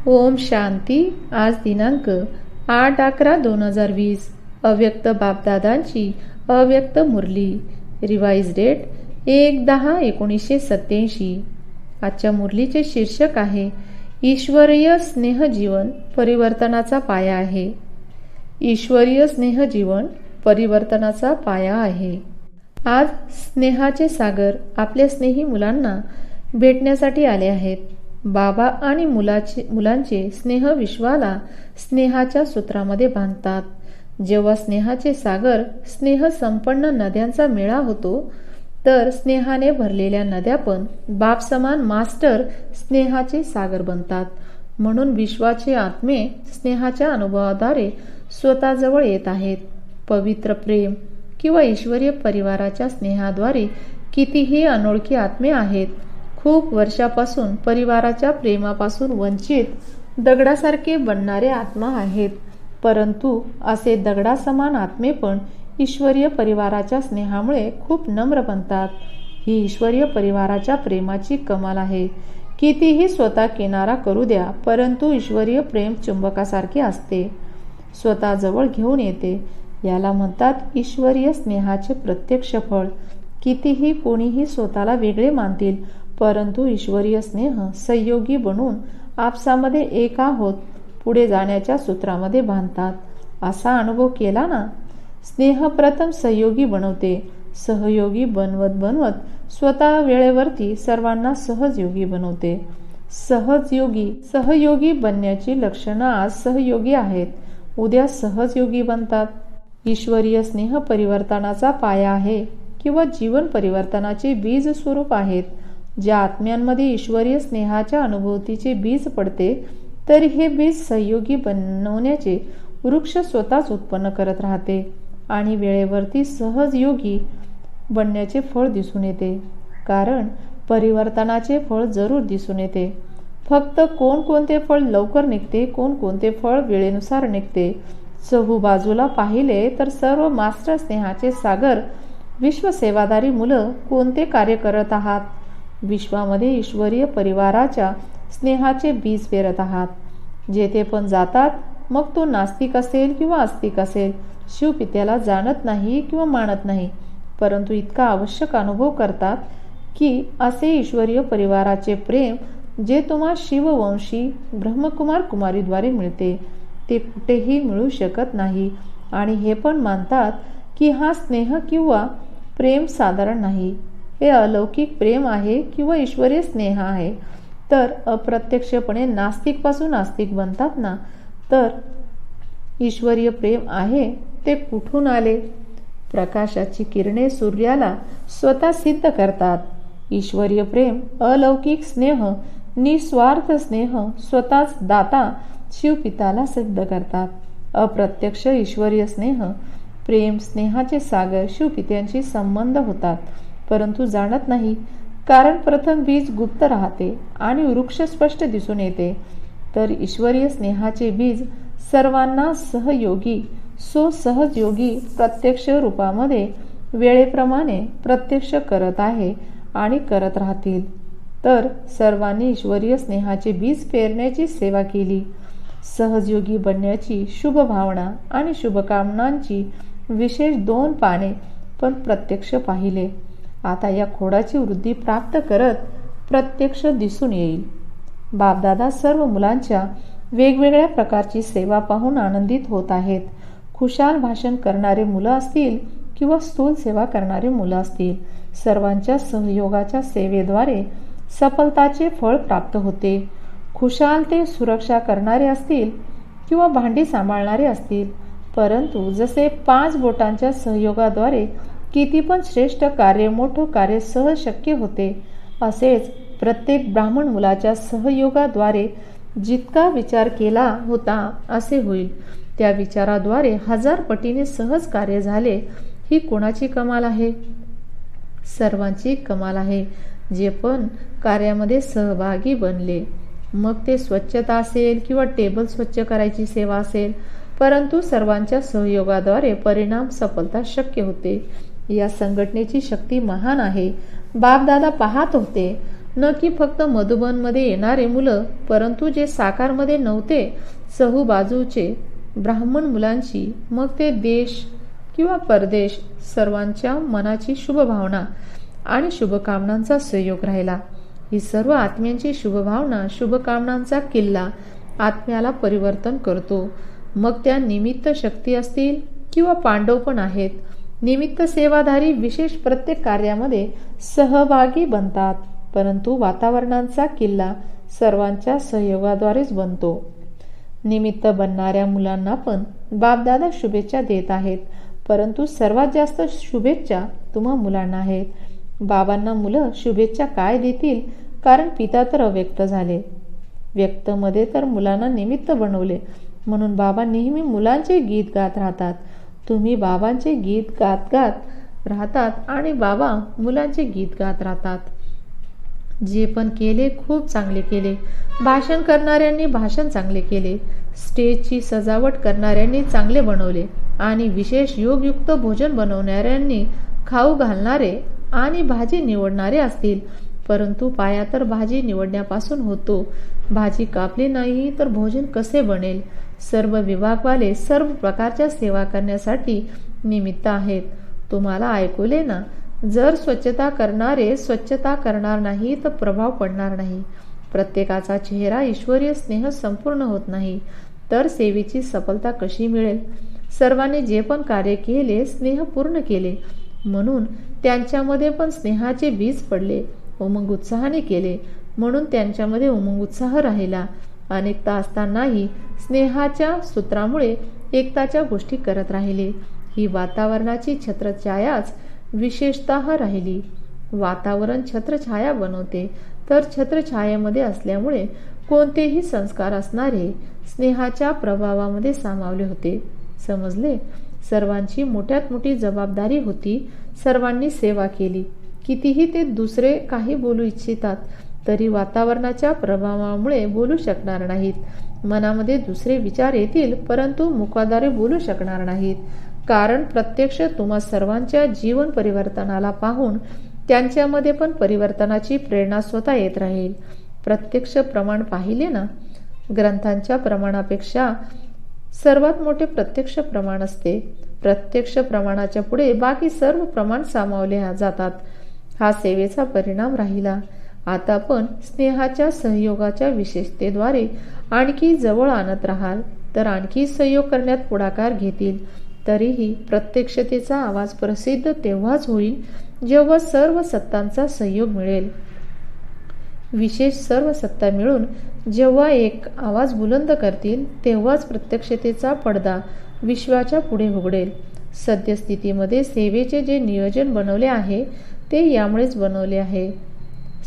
ओम शांती. आज दिनांक 8/11/2020. अव्यक्त बापदादांची अव्यक्त मुरली. Revise date 1/10/1987. आजच्या मुरलीचे शीर्षक आहे ईश्वरीय स्नेहजीवन परिवर्तनाचा पाया आहे. ईश्वरीय स्नेहजीवन परिवर्तनाचा पाया आहे. आज स्नेहाचे सागर आपल्या स्नेही मुलांना भेटण्यासाठी आले आहेत. बाबा आणि मुलांचे स्नेह विश्वाला स्नेहाच्या सूत्रामध्ये बांधतात. जेव्हा स्नेहाचे सागर स्नेह संपन्न नद्यांचा मेळा होतो तर स्नेहाने भरलेल्या नद्या पण बापसमान मास्टर स्नेहाचे सागर बनतात. म्हणून विश्वाचे आत्मे स्नेहाच्या अनुभवाद्वारे स्वतःजवळ येत आहेत. पवित्र प्रेम किंवा ईश्वरीय परिवाराच्या स्नेहाद्वारे कितीही अनोळखी आत्मे आहेत. खूप वर्षापासून परिवाराच्या प्रेमापासून वंचित दगडासारखे बनणारे आत्मा आहेत. परंतु असे दगडासमान आत्मे पण ईश्वरीय परिवाराच्या स्नेहामुळे खूप नम्र बनतात. ही ईश्वरीय परिवाराच्या प्रेमाची कमाल आहे. कितीही स्वतः किनारा करू द्या, परंतु ईश्वरीय प्रेम चुंबकासारखे असते, स्वतः जवळ घेऊन येते. याला म्हणतात ईश्वरीय स्नेहाचे प्रत्यक्ष फळ. कितीही कोणीही स्वतःला वेगळे मानतील, परंतु ईश्वरीय स्नेह संयोगी बनून आपसामध्ये एक आहोत पुढे जाण्याच्या सूत्रामध्ये बांधतात. असा अनुभव केला ना? स्नेह प्रथम सहयोगी बनवते. सहयोगी बनवत बनवत स्वतः वेळेवरती सर्वांना सहजयोगी बनवते. सहयोगी बनण्याची लक्षणं आज सहयोगी आहेत, उद्या सहजयोगी बनतात. ईश्वरीय स्नेह परिवर्तनाचा पाया आहे किंवा जीवन परिवर्तनाचे बीज स्वरूप आहेत. ज्या आत्म्यांमध्ये ईश्वरीय स्नेहाच्या अनुभूतीचे बीज पडते तरी हे बीज सहयोगी बनवण्याचे वृक्ष स्वतःच उत्पन्न करत राहते आणि वेळेवरती सहजयोगी बनण्याचे फळ दिसून येते. कारण परिवर्तनाचे फळ जरूर दिसून येते. फक्त कोणते फळ लवकर निघते, कोणते फळ वेळेनुसार निघते. चहूबाजूला पाहिले तर सर्व मास्टर स्नेहाचे सागर विश्वसेवादारी मुलं कोणते कार्य करत आहात? विश्वामध्ये ईश्वरीय परिवाराच्या स्नेहाचे बीज पेरत आहात. जेथे पण जातात, मग तो नास्तिक असेल किंवा आस्तिक असेल, शिवपित्याला जाणत नाही किंवा मानत नाही, परंतु इतका आवश्यक अनुभव करतात की असे ईश्वरीय परिवाराचे प्रेम जे तुम्हा शिववंशी ब्रह्मकुमार कुमारीद्वारे मिळते ते कुठेही मिळू शकत नाही. आणि हे पण मानतात की हा स्नेह किंवा प्रेम साधारण नाही, हे अलौकिक प्रेम आहे किंवा ईश्वरीय स्नेह आहे. तर अप्रत्यक्षपणे नास्तिकपासून आस्तिक बनतात ना, तर ईश्वरीय प्रेम आहे ते कुठून आले? प्रकाशाची किरणे सूर्याला स्वतः सिद्ध करतात. ईश्वरीय प्रेम, अलौकिक स्नेह, निस्वार्थ स्नेह स्वतःच दाता शिवपिताला सिद्ध करतात. अप्रत्यक्ष ईश्वरीय स्नेह, प्रेम, स्नेहाचे सागर शिवपित्यांशी संबंध होतात, परंतु जाणत नाही. कारण प्रथम बीज गुप्त राहते आणि वृक्ष स्पष्ट दिसून येते. तर ईश्वरीय स्नेहाचे बीज सर्वांना सहयोगी सहजयोगी प्रत्यक्ष रूपामध्ये वेळेप्रमाणे प्रत्यक्ष करत आहे आणि करत राहतील. तर सर्वांनी ईश्वरीय स्नेहाचे बीज पेरण्याची सेवा केली. सहजयोगी बनण्याची शुभ भावना आणि शुभकामनांची विशेष 2 पाने पण प्रत्यक्ष पाहिले. आता या खोडाची वृद्धी प्राप्त करत प्रत्यक्ष दिसून येईल. बापदादा सर्व मुलांच्या वेगवेगळ्या प्रकारची सेवा पाहून आनंदित होत आहेत. खुशाल भाषण करणारे मुलं असतील किंवा स्थूल सेवा करणारे मुलं असतील, सर्वांच्या सहयोगाच्या सेवेद्वारे सफलताचे फळ प्राप्त होते. खुशाल ते सुरक्षा करणारे असतील किंवा भांडी सांभाळणारे असतील, परंतु जसे 5 बोटांच्या सहयोगाद्वारे किती पण श्रेष्ठ कार्य, मोठं कार्य सहज शक्य होते, असेच प्रत्येक ब्राह्मण मुलाच्या सहयोगाद्वारे जितका विचार केला होता असे होईल. त्या विचाराद्वारे 1000 पटीने सहज कार्य झाले. ही कोणाची कमाल आहे? सर्वांची कमाल आहे, जे पण कार्यामध्ये सहभागी बनले. मग ते स्वच्छता असेल किंवा टेबल स्वच्छ करायची सेवा असेल, परंतु सर्वांच्या सहयोगाद्वारे परिणाम सफलता शक्य होते. या संघटनेची शक्ती महान आहे. बापदादा पाहत होते न की फक्त मधुबनमध्ये येणारे मुलं, परंतु जे साकारमध्ये नव्हते, चहूबाजूचे ब्राह्मण मुलांची, मग ते देश किंवा परदेश, सर्वांच्या मनाची शुभ भावना आणि शुभकामनांचा संयोग राहिला. ही सर्व आत्म्यांची शुभभावना, शुभकामनांचा किल्ला आत्म्याला परिवर्तन करतो. मग त्या निमित्त शक्ती असतील किंवा पांडव पण आहेत. निमित्त सेवाधारी विशेष प्रत्येक कार्यामध्ये सहभागी बनतात, परंतु वातावरणाचा किल्ला सर्वांच्या सहयोगाद्वारेच बनतो. निमित्त बनणाऱ्या मुलांना पण बापदादा शुभेच्छा देत आहेत, परंतु सर्वात जास्त शुभेच्छा तुम्हा मुलांना आहेत. बाबांना मुलं शुभेच्छा काय देतील, कारण पिता तर अव्यक्त झाले. व्यक्तमध्ये तर मुलांना निमित्त बनवले, म्हणून बाबा नेहमी मुलांचे गीत गात राहतात. तुम्ही बाबांचे गीत गात गात राहतात आणि बाबा मुलांचे गीत गात राहतात. जे पण केले खूप चांगले केले. भाषण करणाऱ्यांनी भाषण चांगले केले. स्टेजची सजावट करणाऱ्यांनी चांगले बनवले आणि विशेष योगयुक्त भोजन बनवणाऱ्यांनी खाऊ घालणारे आणि भाजी निवडणारे असतील. परंतु पाया तर भाजी निवडण्यापासून होतो. भाजी कापली नाही तर भोजन कसे बनेल? सर्व विभागवाले सर्व प्रकारच्या सेवा करण्यासाठी निमित्त आहेत. तुम्हाला ऐकवले ना, जर स्वच्छता करणारे स्वच्छता करणार नाही तर प्रभाव पडणार नाही. प्रत्येकाचा चेहरा ईश्वरीय स्नेह संपूर्ण होत नाही तर सेवेची सफलता कशी मिळेल? सर्वांनी जे पण कार्य केले स्नेह पूर्ण केले, म्हणून त्यांच्यामध्ये पण स्नेहाचे बीज पडले. उमंग उत्साहाने केले म्हणून त्यांच्यामध्ये उमंग उत्साह राहिला. अनेकता असतानाही स्नेहाच्या सूत्रामुळे एकताच्या गोष्टी करत राहिले. ही वातावरणाची छत्रछायाच विशेषतः राहिली. वातावरण छत्रछाया बनवते, तर छत्रछायेमध्ये असल्यामुळे कोणतेही संस्कार असणारे स्नेहाच्या प्रभावामध्ये सामावले होते. समजले? सर्वांची मोठ्यात मोठी जबाबदारी होती. सर्वांनी सेवा केली. कितीही ते दुसरे काही बोलू इच्छितात तरी वातावरणाच्या प्रभावामुळे बोलू शकणार नाहीत. मनामध्ये दुसरे विचार येतील, परंतु मुखाद्वारे बोलू शकणार नाहीत. कारण प्रत्यक्ष तुम्हा सर्वांच्या जीवन परिवर्तनाला पाहून त्यांच्यामध्ये पण परिवर्तनाची प्रेरणा स्वतः येत राहील. प्रत्यक्ष प्रमाण पाहिले ना, ग्रंथांच्या प्रमाणापेक्षा सर्वात मोठे प्रत्यक्ष प्रमाण असते. प्रत्यक्ष प्रमाणाच्या पुढे बाकी सर्व प्रमाण सामावले जातात. हा सेवेचा परिणाम राहिला. आता पण स्नेहाच्या सहयोगाच्या विशेषतेद्वारे आणखी जवळ आणत राहाल तर आणखी सहयोग करण्यात पुढाकार घेतील. तरीही प्रत्यक्षतेचा आवाज प्रसिद्ध तेव्हाच होईल जेव्हा सर्व सत्तांचा सहयोग मिळेल. विशेष सर्व सत्ता मिळून जेव्हा एक आवाज बुलंद करतील तेव्हाच प्रत्यक्षतेचा पडदा विश्वाच्या पुढे उघडेल. सद्यस्थितीमध्ये सेवेचे जे नियोजन बनवले आहे ते यामुळेच बनवले आहे.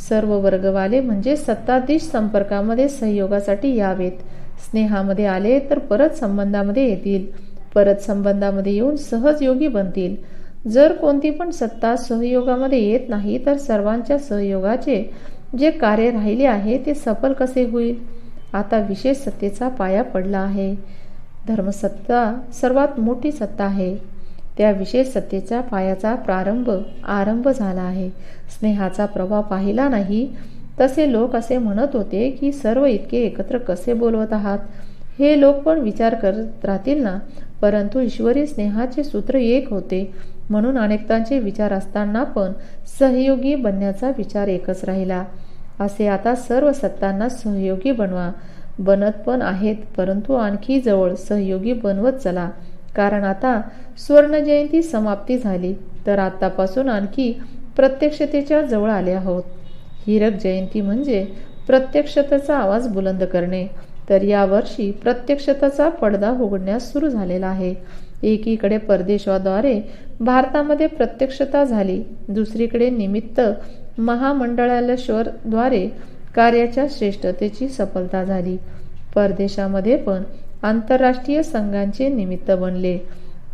सर्व वर्गवाले म्हणजे सत्ताधीश संपर्कामध्ये सहयोगासाठी यावेत. स्नेहामध्ये आले तर परत संबंधामध्ये येतील. परत संबंधामध्ये येऊन सहजयोगी बनतील. जर कोणती पण सत्ता सहयोगामध्ये येत नाही तर सर्वांच्या सहयोगाचे जे कार्य राहिले आहे ते सफल कसे होईल? आता विशेष सत्तेचा पाया पडला आहे. धर्मसत्ता सर्वात मोठी सत्ता आहे. त्या विशेष सत्तेच्या पायाचा आरंभ झाला आहे. स्नेहाचा प्रभाव पाहिला नाही. तसे लोक असे म्हणत होते की सर्व इतके एकत्र कसे बोलवत आहात? हे लोक पण विचार करत राहतील ना, परंतु ईश्वरी स्नेहाचे सूत्र एक होते, म्हणून अनेकतांचे विचार असताना पण सहयोगी बनण्याचा विचार एकच राहिला. असे आता सर्व सत्तांना सहयोगी बनवा. बनत पण आहेत, परंतु आणखी जवळ सहयोगी बनवत चला. कारण आता स्वर्ण जयंती समाप्ती झाली तर आतापासून आणखी प्रत्यक्षतेच्या जवळ आले आहोत. हीरक जयंती म्हणजे प्रत्यक्षतेचा आवाज बुलंद करणे. तर यावर्षी प्रत्यक्षतेचा पडदा उघडण्यास सुरू झालेला आहे. एकीकडे परदेशाद्वारे भारतामध्ये प्रत्यक्षता झाली, दुसरीकडे निमित्त महामंडळाश्वरद्वारे कार्याच्या श्रेष्ठतेची सफलता झाली. परदेशामध्ये पण आंतरराष्ट्रीय संघांचे निमित्त बनले,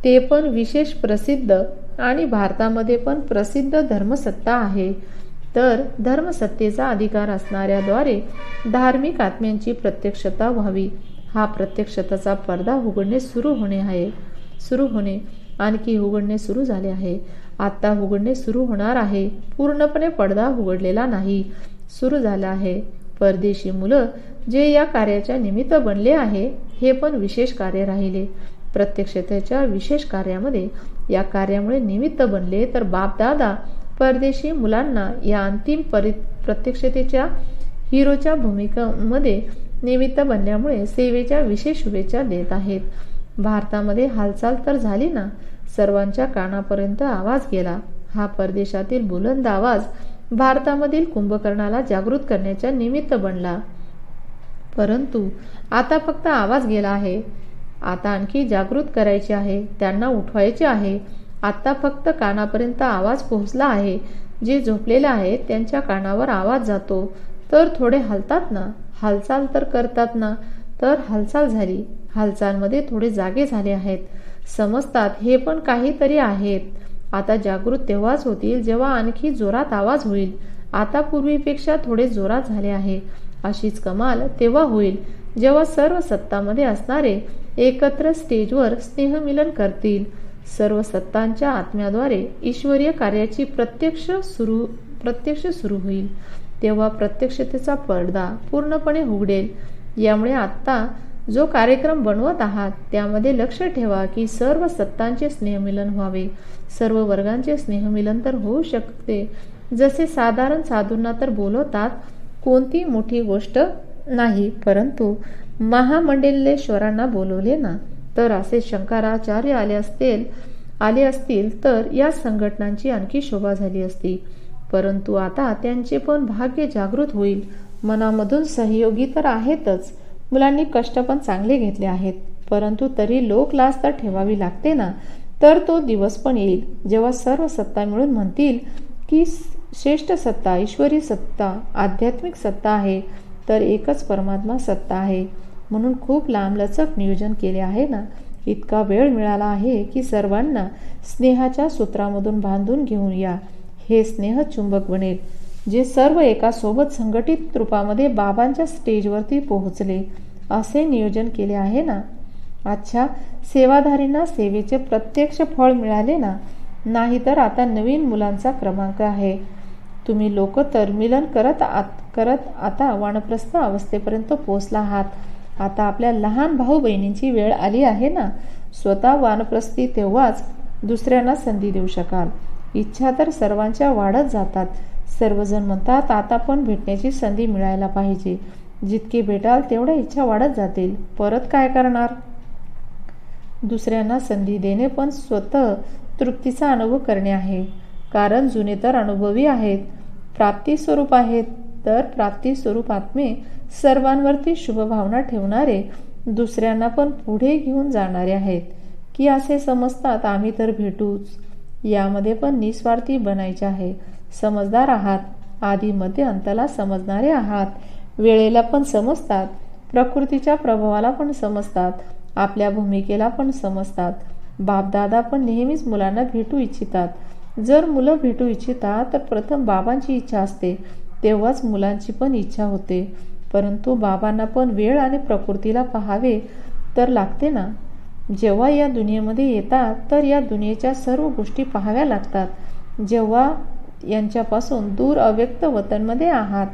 ते पण विशेष प्रसिद्ध. आणि भारतामध्ये पण प्रसिद्ध धर्मसत्ता आहे. तर धर्मसत्तेचा अधिकार असणाऱ्याद्वारे धार्मिक आत्म्यांची प्रत्यक्षता व्हावी. हा प्रत्यक्षतेचा पडदा उघडणे सुरू होणे आणखी उघडणे सुरू झाले आहे. आता उघडणे सुरू होणार आहे. पूर्णपणे पडदा उघडलेला नाही. सुरू झाला आहे. परदेशी मुलं जे या कार्याच्या निमित्त बनले आहे, हे पण विशेष कार्य राहिले. प्रत्यक्षतेच्या विशेष कार्यामध्ये या कार्यामुळे निमित्त बनले, तर बापदादा परदेशी मुलांना या अंतिम प्रत्यक्षतेच्या हिरोच्या भूमिकेमध्ये निमित्त बनल्यामुळे सेवेच्या विशेष शुभेच्छा देत आहेत. भारतामध्ये हालचाल तर झाली ना, सर्वांच्या कानापर्यंत आवाज गेला. हा परदेशातील बुलंद आवाज भारतामधील कुंभकर्णाला जागृत करण्याच्या निमित्त बनला. परंतु आता फक्त आवाज गेला आहे. आता आणखी जागृत करायचे आहे, त्यांना उठवायचे आहे. आता फक्त कानापर्यंत आवाज पोहोचला आहे. जे झोपलेले आहेत त्यांच्या कानावर आवाज जातो, तर थोडे हलतात ना, हालचाल तर करतात ना. तर हालचाल झाली. हालचालमध्ये थोडे जागे झाले आहेत, समजतात हे पण काहीतरी आहेत. आता जागृत तेव्हाच होतील जेव्हा आणखी जोरात आवाज होईल. आता पूर्वीपेक्षा थोडे जोरात झाले आहे. अशीच कमाल तेव्हा होईल जेव्हा सर्व सत्तामध्ये असणारे एकत्र स्टेजवर स्नेहमिलन करतील. सर्व सत्तांच्या आत्म्याद्वारे ईश्वरीय कार्याची प्रत्यक्ष सुरू होईल. तेव्हा प्रत्यक्षतेचा पडदा पूर्णपणे उघडेल. यामुळे आत्ता जो कार्यक्रम बनवत आहात त्यामध्ये लक्ष ठेवा की सर्व सत्तांचे स्नेहमिलन व्हावे. सर्व वर्गांचे स्नेहमिलन तर होऊ शकते. जसे साधारण साधूंना तर बोलवतात, कोणती मोठी गोष्ट नाही, परंतु महामंडलेश्वरांना बोलवले ना. तर असे शंकराचार्य आले असतील तर या संघटनांची आणखी शोभा झाली असती. परंतु आता त्यांचे पण भाग्य जागृत होईल. मनामधून सहयोगी तर आहेतच. मुलांनी कष्ट पण चांगले घेतले आहेत, परंतु तरी लोकलाज तर ठेवावी लागते ना. तर तो दिवस पण येईल जेव्हा सर्व सत्ता मिळून म्हणतील की श्रेष्ठ सत्ता ईश्वरी सत्ता आध्यात्मिक सत्ता आहे, तर एकच परमात्मा सत्ता आहे. म्हणून खूप लांबलचक नियोजन केले आहे ना. इतका वेळ मिळाला आहे की सर्वांना स्नेहाच्या सूत्रामधून बांधून घेऊन या. हे स्नेह चुंबक बनेल, जे सर्व एका सोबत संघटित रूपामध्ये बाबांच्या स्टेजवरती पोहोचले. असे नियोजन केले आहे ना. अच्छा, सेवाधारींना सेवेचे प्रत्यक्ष फळ मिळाले ना. नाहीतर आता नवीन मुलांचा क्रमांक आहे. तुम्ही लोक तर मिलन करत आता वानप्रस्थ अवस्थेपर्यंत पोहोचला आहात. आता आपल्या लहान भाऊ बहिणींची वेळ आली आहे ना. स्वतः वानप्रस्थी तेव्हाच दुसऱ्यांना संधी देऊ शकाल. इच्छा तर सर्वांच्या वाढत जातात. सर्वजण म्हणतात आता पण भेटण्याची संधी मिळायला पाहिजे. जितके भेटाल तेवढ्या इच्छा वाढत जातील. परत काय करणार? दुसऱ्यांना संधी देणे पण स्वतः तृप्तीचा अनुभव करणे आहे. कारण जुने तर अनुभवी आहेत, प्राप्ती स्वरूप आहेत. तर प्राप्ती स्वरूप आत्मे सर्वांवरती शुभभावना ठेवणारे, दुसऱ्यांना पण पुढे घेऊन जाणारे आहेत. की असे समजतात आम्ही तर भेटूच. यामध्ये पण निस्वार्थी बनायचे आहे. समजदार आहात. आधी मध्ये अंताला समजणारे आहात. वेळेला पण समजतात. प्रकृतीच्या प्रभावाला पण समजतात. आपल्या भूमिकेला पण समजतात. बापदादा पण नेहमीच मुलांना भेटू इच्छितात. जर मुलं भेटू इच्छितात तर प्रथम बाबांची इच्छा असते, तेव्हाच मुलांची पण इच्छा होते. परंतु बाबांना पण वेळ आणि प्रकृतीला पाहावे तर लागते ना. जेव्हा या दुनियेमध्ये येतात तर या दुनियेच्या सर्व गोष्टी पाहाव्या लागतात. जेव्हा यांच्यापासून दूर अव्यक्त वतनमध्ये आहात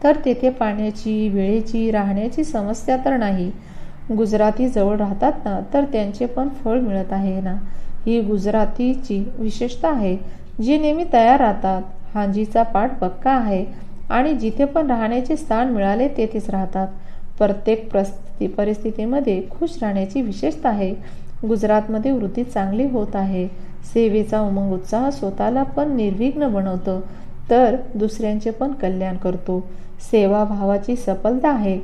तर तेथे पाण्याची, वेळेची, राहण्याची समस्या तर नाही. गुजराती जवळ राहतात ना, तर त्यांचे पण फळ मिळत आहे ना. ही गुजरातीची विशेषता आहे, जी नेहमी तयार राहतात. हांजीचा पाठ पक्का आहे आणि जिथे पण राहण्याचे स्थान मिळाले तेथेच राहतात. प्रत्येक परिस्थितीमध्ये खुश राहण्याची विशेषता आहे. गुजरातमध्ये वृत्ती चांगली होत आहे. सेवेचा उमंग उत्साह स्वतःला पण निर्विघ्न बनवतो, तर दुसऱ्यांचे पण कल्याण करतो. सेवाभावाची सफलता आहे.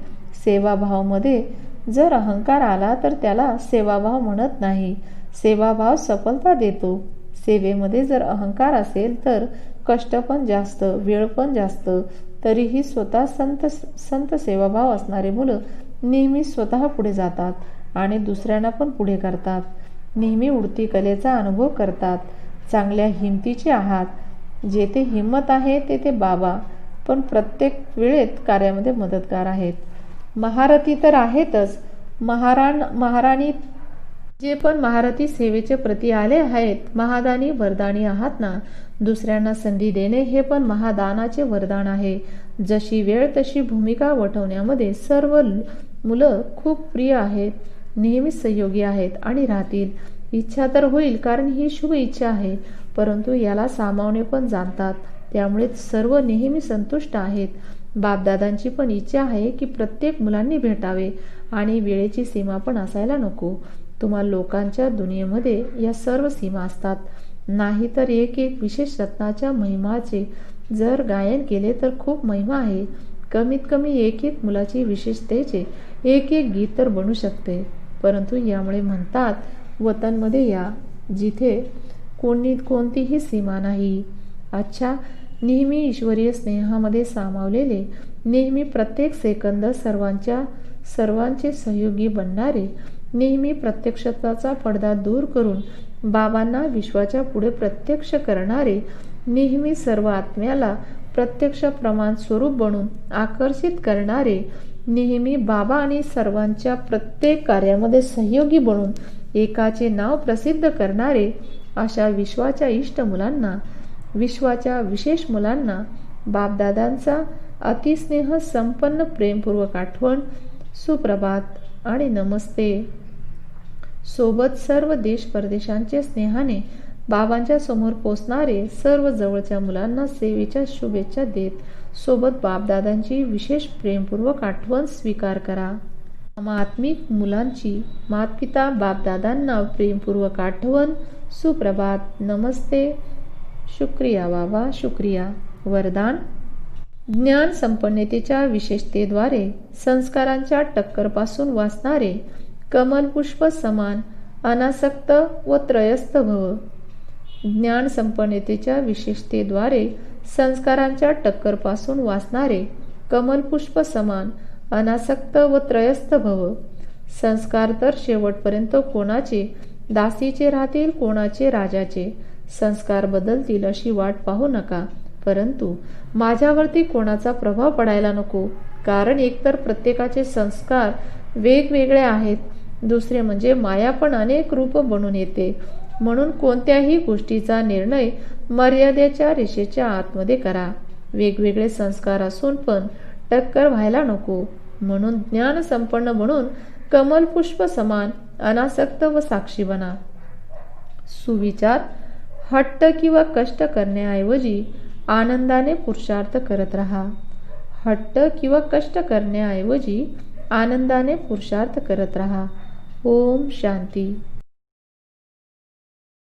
सेवाभावामध्ये जर अहंकार आला तर त्याला सेवाभाव म्हणत नाही. सेवाभाव सफलता देतो. सेवेमध्ये जर अहंकार असेल तर कष्ट पण जास्त, वेळ पण जास्त. तरीही स्वतः संत सेवाभाव असणारे मुलं नेहमी स्वतः पुढे जातात आणि दुसऱ्यांना पण पुढे करतात. नेहमी उडती कलेचा अनुभव करतात. चांगल्या हिमतीचे आहात. जेथे हिंमत आहे तेथे बाबा पण प्रत्येक वेळेत कार्यामध्ये मदतगार आहेत. महारथी तर आहेतच. महाराणी जे पण महारथी सेवेचे प्रती आले आहेत, महादानी वरदानी आहात ना. दुसऱ्यांना संधी देणे हे पण महादानाचे वरदान आहे. जशी वेळ तशी भूमिका वठवण्यामध्ये सर्व मुलं खूप प्रिय आहेत, नेहमीच सहयोगी आहेत आणि राहतील. इच्छा तर होईल, कारण ही शुभ इच्छा आहे, परंतु याला सामावणे पण जाणतात, त्यामुळे सर्व नेहमी संतुष्ट आहेत. बापदादांची पण इच्छा आहे की प्रत्येक मुलांनी भेटावे आणि वेळेची सीमा पण असायला नको. तुम्हा लोकांच्या दुनियेमध्ये या सर्व सीमा असतात. नाही तर एक एक विशेष रत्नाच्या महिमाचे जर गायन केले तर खूप महिमा आहे. कमीत कमी एक एक मुलाची विशेषतेचे एक एक गीत तर बनू शकते. परंतु यामुळे म्हणतात, वतनमध्ये या जिथे कोणतीही सीमा नाही. अच्छा, नेहमी ईश्वरीय स्नेहामध्ये सामावलेले, नेहमी प्रत्येक सेकंद सर्वांचे सहयोगी बनणारे, नेहमी प्रत्यक्षताचा पडदा दूर करून बाबांना विश्वाच्या पुढे प्रत्यक्ष करणारे, नेहमी सर्व आत्म्याला प्रत्यक्ष प्रमाण स्वरूप बनून आकर्षित करणारे, नेहमी बाबा आणि सर्वांच्या प्रत्येक कार्यामध्ये सहयोगी बनून एकाचे नाव प्रसिद्ध करणारे, अशा विश्वाच्या इष्ट मुलांना, विश्वाच्या विशेष मुलांना बापदादांचा अतिस्नेह संपन्न प्रेमपूर्वक आठवण, सुप्रभात आणि नमस्ते. सोबत सर्व देश परदेशांचे स्नेहाने बाबांच्या समोर पोचणारे सर्व जवळच्या मुलांना सेवेच्या शुभेच्छा देत, सोबत बापदादांची विशेष प्रेमपूर्वक आठवण स्वीकार करा. आत्मिक मुलांची मातपिता बापदादांना प्रेमपूर्वक आठवण, सुप्रभात, नमस्ते, शुक्रिया बाबा, शुक्रिया. वरदान: ज्ञान संपन्नतेच्या विशेषतेद्वारे संस्कारांच्या टक्करपासून वाचणारे, कमलपुष्प समान अनासक्त व त्रयस्थ भव. ज्ञान संपन्नतेच्या विशेषतेद्वारे संस्कारांच्या टक्करपासून वाचणारे, कमलपुष्प समान अनासक्त व त्रयस्थ भव. संस्कार तर शेवटपर्यंत कोणाचे दासीचे राहतील, कोणाचे राजाचे. संस्कार बदलतील अशी वाट पाहू नका, परंतु माझ्यावरती कोणाचा प्रभाव पडायला नको, कारण एकतर प्रत्येकाचे संस्कार वेगवेगळे आहेत, दुसरे म्हणजे माया पण अनेक रूप बनून येते. म्हणून कोणत्याही गोष्टीचा निर्णय मर्यादेच्या रेषेच्या आतमध्ये करा. वेगवेगळे संस्कार असून पण टक्कर व्हायला नको. म्हणून ज्ञान संपन्न म्हणून कमलपुष्प समान अनासक्त व साक्षी बना. सुविचार: हट्ट किंवा कष्ट करण्याऐवजी आनंदाने पुरुषार्थ करत राहा. हट्ट किंवा कष्ट करण्याऐवजी आनंदाने पुरुषार्थ करत राहा. ओम शांती.